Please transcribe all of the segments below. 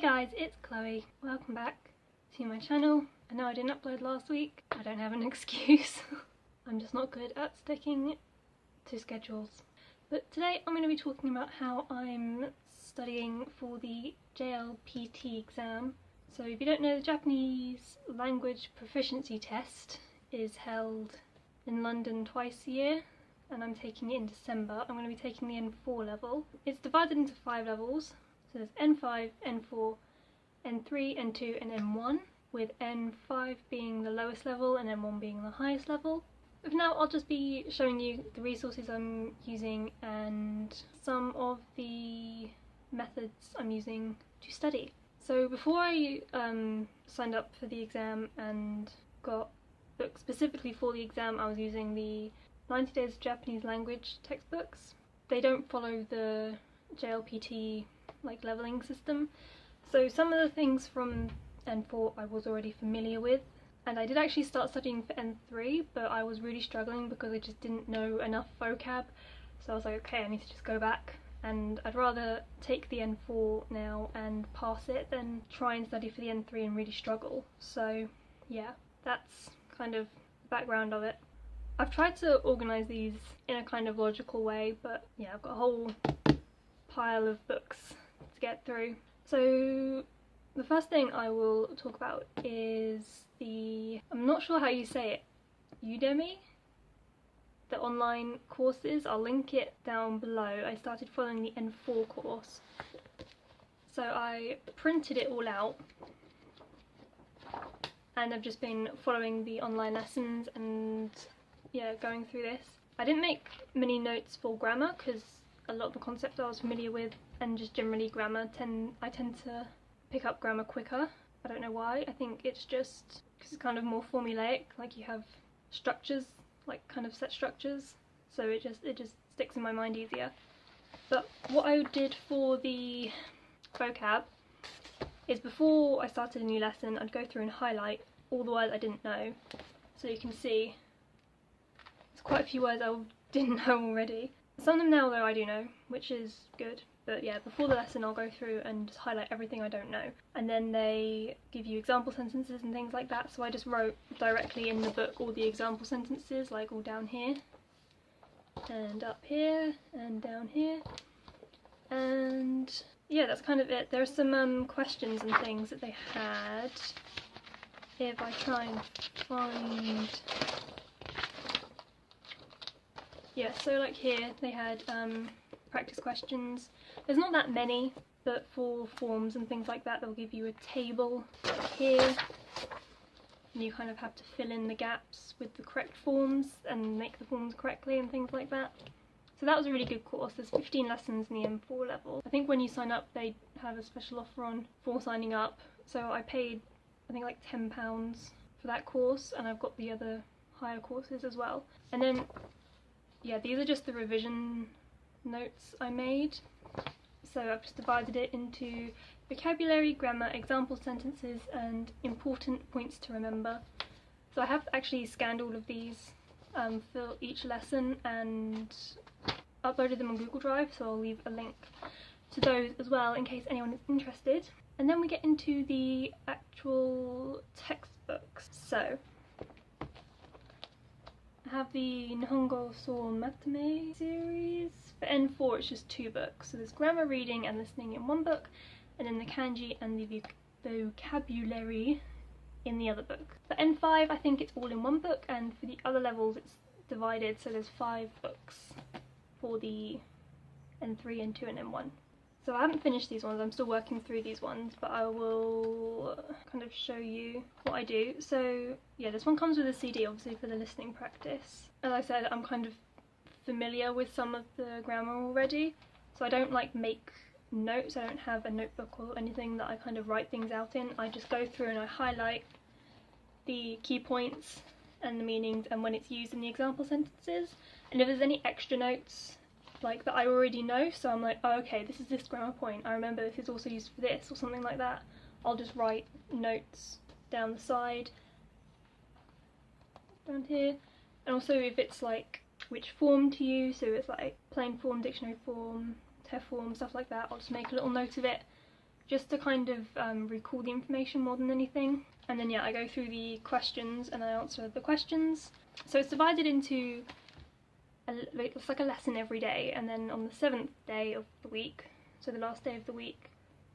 Hey guys, it's Chloe. Welcome back to my channel. I know I didn't upload last week. I don't have an excuse. I'm just not good at sticking to schedules. But today I'm going to be talking about how I'm studying for the JLPT exam. So if you don't know, the Japanese language proficiency test is held in London twice a year, and I'm taking it in December. I'm going to be taking the N4 level. It's divided into 5 levels. So there's N5, N4, N3, N2 and N1, with N5 being the lowest level and N1 being the highest level. But for now I'll just be showing you the resources I'm using and some of the methods I'm using to study. So before I signed up for the exam and got books specifically for the exam, I was using the 90 Days of Japanese Language textbooks. They don't follow the JLPT leveling system, so some of the things from N4 I was already familiar with, and I did actually start studying for N3, but I was really struggling because I just didn't know enough vocab. So I was like, okay, I need to just go back, and I'd rather take the N4 now and pass it than try and study for the N3 and really struggle. So yeah, that's kind of the background of it. I've tried to organise these in a kind of logical way, but yeah, I've got a whole pile of books to get through. So the first thing I will talk about is I'm not sure how you say it, Udemy? The online courses. I'll link it down below. I started following the N4 course. So I printed it all out and I've just been following the online lessons and yeah, going through this. I didn't make many notes for grammar because a lot of the concepts I was familiar with, and just generally grammar, I tend to pick up grammar quicker. I don't know why. I think it's just because it's kind of more formulaic, like you have structures, like kind of set structures, so it just sticks in my mind easier. But what I did for the vocab is before I started a new lesson, I'd go through and highlight all the words I didn't know, so you can see there's quite a few words I didn't know already. Some of them now though I do know, which is good. But yeah, before the lesson I'll go through and just highlight everything I don't know. And then they give you example sentences and things like that, so I just wrote directly in the book all the example sentences, like all down here, and up here, and down here. And yeah, that's kind of it. There are some questions and things that they had. If I try and find... Yeah, so like here they had practice questions. There's not that many, but for forms and things like that they'll give you a table like here, and you kind of have to fill in the gaps with the correct forms and make the forms correctly and things like that. So that was a really good course. There's 15 lessons in the M4 level. I think when you sign up they have a special offer on for signing up, so I paid I think like £10 for that course, and I've got the other higher courses as well. And then yeah, these are just the revision notes I made. So I've just divided it into vocabulary, grammar, example sentences and important points to remember. So I have actually scanned all of these for each lesson and uploaded them on Google Drive, so I'll leave a link to those as well in case anyone is interested. And then we get into the actual textbooks. So I have the Nihongo So Matame series. For N4 it's just 2 books, so there's grammar, reading and listening in one book, and then the kanji and the vocabulary in the other book. For N5 I think it's all in one book, and for the other levels it's divided, so there's 5 books for the N3, N2 and N1. So I haven't finished these ones, I'm still working through these ones, but I will kind of show you what I do. So yeah, this one comes with a CD obviously for the listening practice. As I said, I'm kind of familiar with some of the grammar already, so I don't make notes. I don't have a notebook or anything that I kind of write things out in. I just go through and I highlight the key points and the meanings and when it's used in the example sentences, and if there's any extra notes that I already know, so I'm like, oh okay, this is this grammar point, I remember this is also used for this or something like that, I'll just write notes down the side, down here. And also if it's which form to use, so it's plain form, dictionary form, TEF form, stuff like that, I'll just make a little note of it just to kind of recall the information more than anything. And then yeah, I go through the questions and I answer the questions. So it's divided into it's like a lesson every day, and then on the 7th day of the week, so the last day of the week,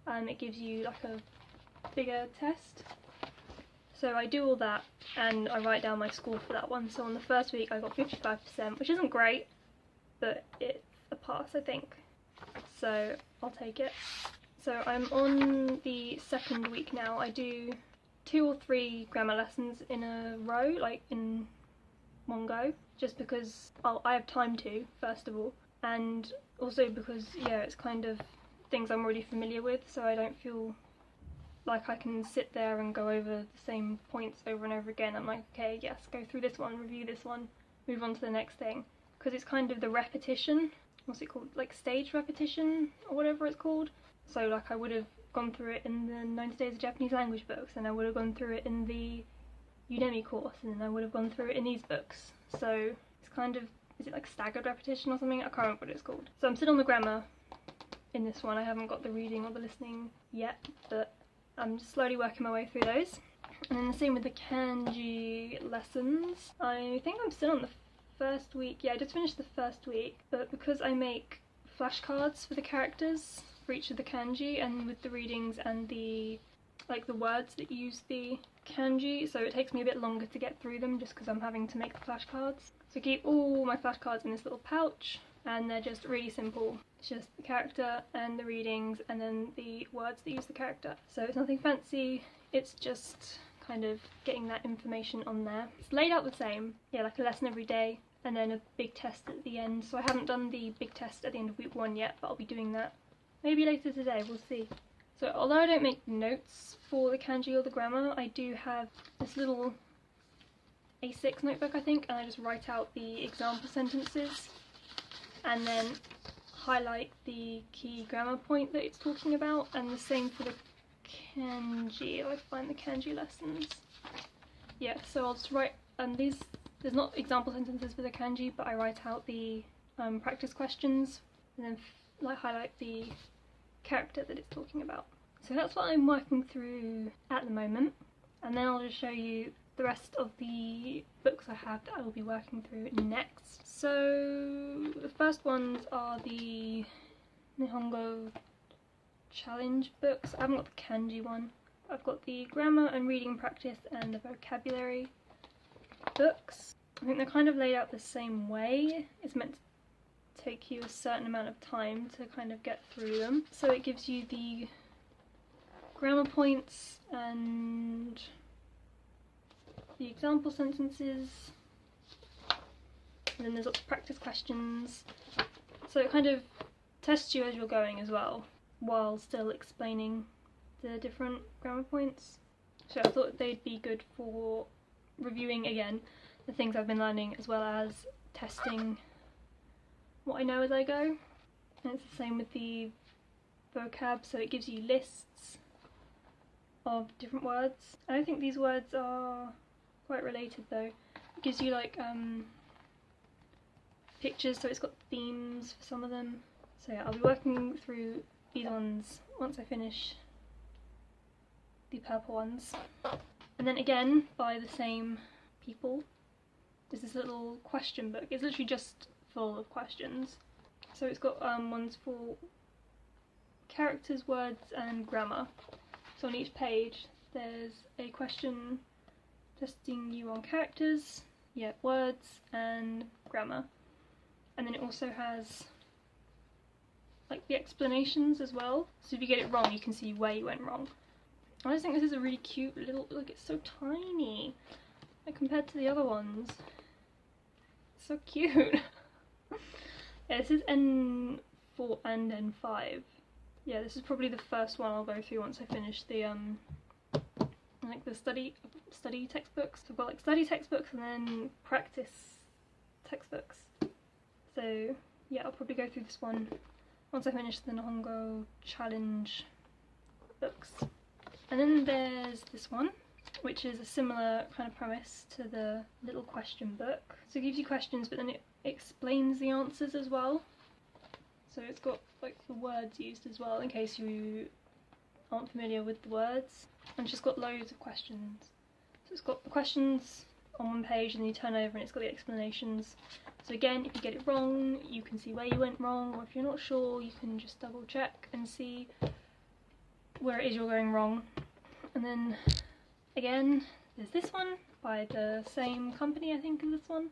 it gives you like a bigger test. So I do all that and I write down my score for that one. So on the first week I got 55%, which isn't great, but it's a pass I think, so I'll take it. So I'm on the 2nd week now. I do 2 or 3 grammar lessons in a row, like in one go, just because I have time to, first of all, and also because yeah, it's kind of things I'm already familiar with, so I don't feel like I can sit there and go over the same points over and over again. I'm like, okay, yes, go through this one, review this one, move on to the next thing, because it's kind of the repetition, what's it called, like stage repetition or whatever it's called. So like I would have gone through it in the 90 Days of Japanese Language books, and I would have gone through it in the Udemy course, and then I would have gone through it in these books. So it's kind of, is it like staggered repetition or something? I can't remember what it's called. So I'm still on the grammar in this one. I haven't got the reading or the listening yet, but I'm just slowly working my way through those. And then the same with the kanji lessons. I think I'm still on the first week. Yeah, I just finished the first week, but because I make flashcards for the characters for each of the kanji, and with the readings and the like the words that use the kanji, so it takes me a bit longer to get through them just because I'm having to make the flashcards. So I keep all my flashcards in this little pouch, and they're just really simple. It's just the character and the readings and then the words that use the character. So it's nothing fancy, it's just kind of getting that information on there. It's laid out the same, yeah, like a lesson every day and then a big test at the end. So I haven't done the big test at the end of week 1 yet, but I'll be doing that maybe later today, we'll see. So although I don't make notes for the kanji or the grammar, I do have this little A6 notebook I think, and I just write out the example sentences and then highlight the key grammar point that it's talking about, and the same for the kanji. I find the kanji lessons. Yeah, so I'll just write, there's not example sentences for the kanji, but I write out the practice questions and then like highlight the character that it's talking about. So that's what I'm working through at the moment, and then I'll just show you the rest of the books I have that I will be working through next. So the first ones are the Nihongo challenge books. I haven't got the kanji one. I've got the grammar and reading practice and the vocabulary books. I think they're kind of laid out the same way. It's meant to take you a certain amount of time to kind of get through them. So it gives you the grammar points and the example sentences, and then there's lots of practice questions. So it kind of tests you as you're going as well, while still explaining the different grammar points. So I thought they'd be good for reviewing again the things I've been learning, as well as testing what I know as I go. And it's the same with the vocab, so it gives you lists of different words. I don't think these words are quite related though. It gives you like pictures, so it's got themes for some of them. So yeah, I'll be working through these ones once I finish the purple ones. And then again, by the same people, there's this little question book. It's literally just full of questions. So it's got ones for characters, words and grammar. So on each page there's a question testing you on characters, yeah, words and grammar. And then it also has like the explanations as well, so if you get it wrong you can see where you went wrong. I just think this is a really cute little, look, it's so tiny like compared to the other ones. It's so cute. Yeah, this is N4 and N5. Yeah, this is probably the first one I'll go through once I finish the like the study textbooks. So I've got like study textbooks and then practice textbooks. So yeah, I'll probably go through this one once I finish the Nihongo challenge books. And then there's this one, which is a similar kind of premise to the little question book. So it gives you questions, but then it explains the answers as well. So it's got like the words used as well in case you aren't familiar with the words. And it's just got loads of questions. So it's got the questions on one page and you turn over and it's got the explanations. So again, if you get it wrong, you can see where you went wrong, or if you're not sure, you can just double check and see where it is you're going wrong. And then again, there's this one by the same company, I think, as this one.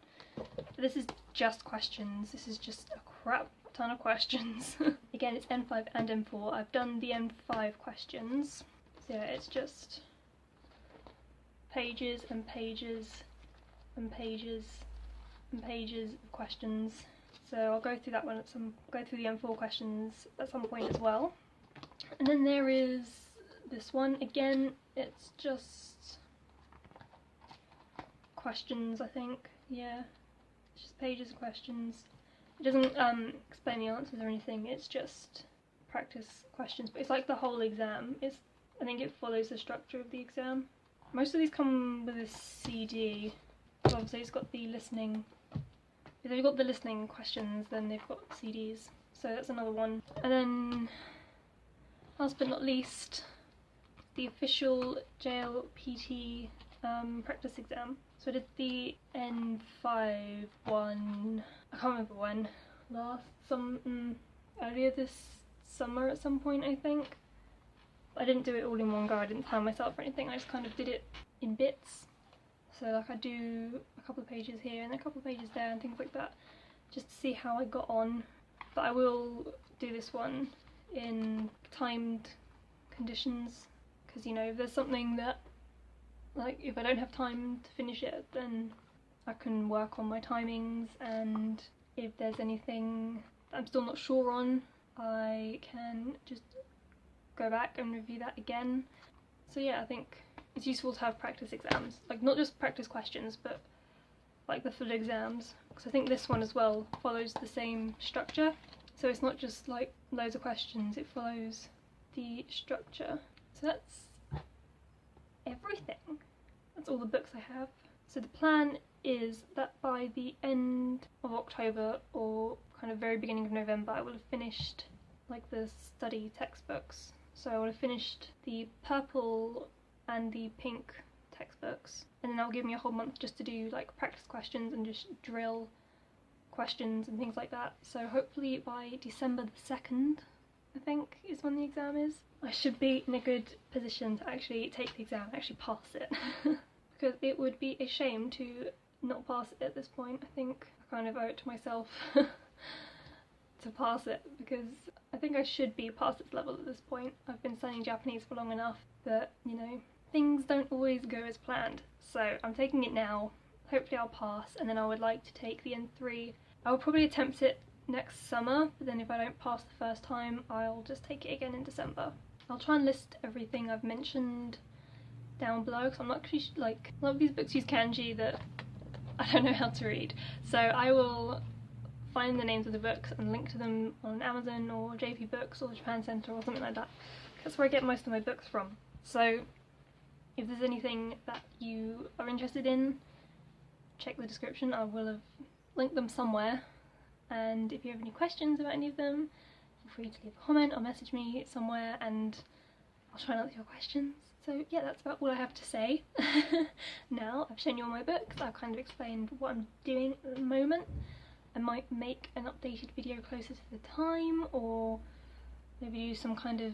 This is just questions. This is just a crap ton of questions. Again, it's N5 and N4. I've done the N5 questions. So yeah, it's just pages and pages and pages and pages of questions. So I'll go through that one go through the N4 questions at some point as well. And then there is this one. Again, it's just questions, I think. Yeah, it's just pages of questions. It doesn't explain the answers or anything, it's just practice questions, but it's like the whole exam. I think it follows the structure of the exam. Most of these come with a CD, so obviously it's got the listening. If they've got the listening questions, then they've got CDs, so that's another one. And then, last but not least, the official JLPT practice exam. So I did the N5 one, I can't remember when, earlier this summer at some point, I think. I didn't do it all in one go, I didn't time myself or anything, I just kind of did it in bits. So like I do a couple of pages here and a couple of pages there and things like that, just to see how I got on. But I will do this one in timed conditions, because you know, if there's something that, like, if I don't have time to finish it, then I can work on my timings, and if there's anything that I'm still not sure on, I can just go back and review that again. So yeah, I think it's useful to have practice exams, like not just practice questions, but like the full exams, because I think this one as well follows the same structure. So it's not just like loads of questions, it follows the structure. So that's everything. That's all the books I have. So the plan is that by the end of October or kind of very beginning of November, I will have finished like the study textbooks. So I will have finished the purple and the pink textbooks, and then that'll give me a whole month just to do like practice questions and just drill questions and things like that. So hopefully by December the 2nd, I think, is when the exam is, I should be in a good position to actually take the exam and actually pass it. Because it would be a shame to not pass it at this point. I think I kind of owe it to myself to pass it, because I think I should be past its level at this point. I've been studying Japanese for long enough that, you know, things don't always go as planned. So I'm taking it now, hopefully I'll pass, and then I would like to take the N3. I will probably attempt it next summer, but then if I don't pass the first time, I'll just take it again in December. I'll try and list everything I've mentioned down below, because I'm not actually, like, a lot of these books use kanji that I don't know how to read. So I will find the names of the books and link to them on Amazon or JP Books or Japan Center or something like that. That's where I get most of my books from. So if there's anything that you are interested in, check the description. I will have linked them somewhere. And if you have any questions about any of them, feel free to leave a comment or message me somewhere and I'll try and answer your questions. So yeah, that's about all I have to say. Now I've shown you all my books, I've kind of explained what I'm doing at the moment. I might make an updated video closer to the time, or maybe do some kind of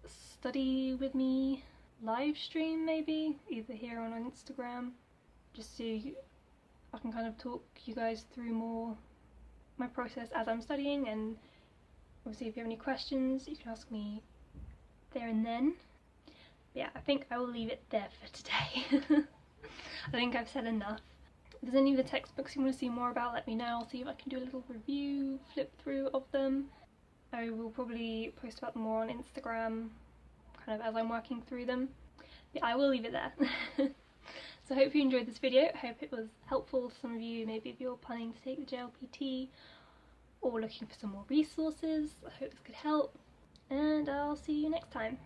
study with me live stream, maybe, either here or on Instagram, just so I can kind of talk you guys through more my process as I'm studying. And obviously if you have any questions you can ask me there and then. But yeah, I think I will leave it there for today. I think I've said enough. If there's any of the textbooks you want to see more about, let me know. I'll see if I can do a little review, flip through of them. I will probably post about them more on Instagram, kind of as I'm working through them. But I will leave it there. So I hope you enjoyed this video. I hope it was helpful to some of you, maybe if you're planning to take the JLPT or looking for some more resources. I hope this could help, and I'll see you next time.